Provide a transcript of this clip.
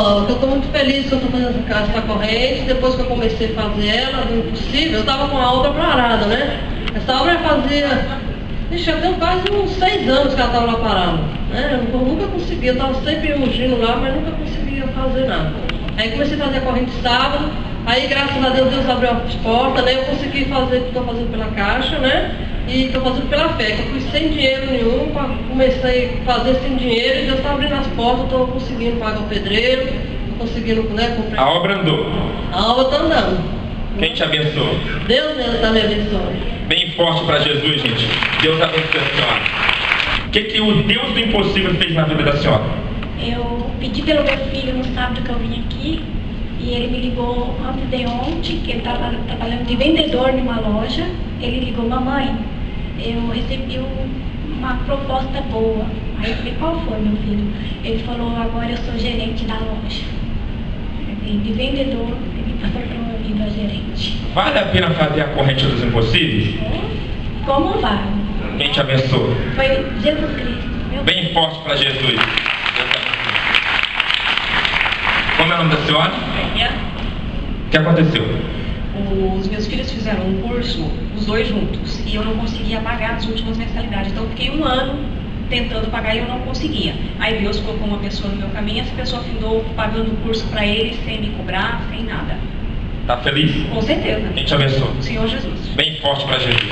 Ó, eu estou muito feliz que eu estou fazendo essa corrente. Depois que eu comecei a fazer ela, do impossível, eu estava com a obra parada, né? Essa obra fazia, já tem quase uns 6 anos que ela estava lá parada, né? Eu nunca conseguia, eu estava sempre ungindo lá, mas nunca conseguia fazer nada. Aí comecei a fazer a corrente sábado, aí graças a Deus, Deus abriu as portas, né? Eu consegui fazer o que estou fazendo pela Caixa, né? E estou fazendo pela fé, que eu fui sem dinheiro nenhum, comecei a fazer sem dinheiro e Deus está abrindo as portas, estou conseguindo pagar o pedreiro, estou conseguindo, né, comprar. A obra andou. A obra está andando. Quem te abençoou? Deus mesmo está me abençoando. Bem forte para Jesus, gente. Deus abençoe a senhora. O que o Deus do impossível fez na vida da senhora? Eu pedi pelo meu filho no sábado que eu vim aqui e ele me ligou antes de ontem, que ele estava trabalhando de vendedor numa loja. Ele ligou: mamãe, eu recebi uma proposta boa. Aí eu falei: qual foi, meu filho? Ele falou: agora eu sou gerente da loja. De vendedor, ele passou para uma vida gerente. Vale a pena fazer a corrente dos impossíveis? Como vai? Quem te abençoou? Foi Jesus Cristo. Meu Bem forte para Jesus. Como é o nome da senhora? O que aconteceu? Os meus filhos fizeram um curso, os dois juntos, e eu não conseguia pagar as últimas mensalidades. Então eu fiquei 1 ano tentando pagar e eu não conseguia. Aí Deus colocou uma pessoa no meu caminho, essa pessoa findou pagando o curso para eles, sem me cobrar, sem nada. Tá feliz? Com certeza. Quem te abençoou? O Senhor Jesus. Bem forte para Jesus.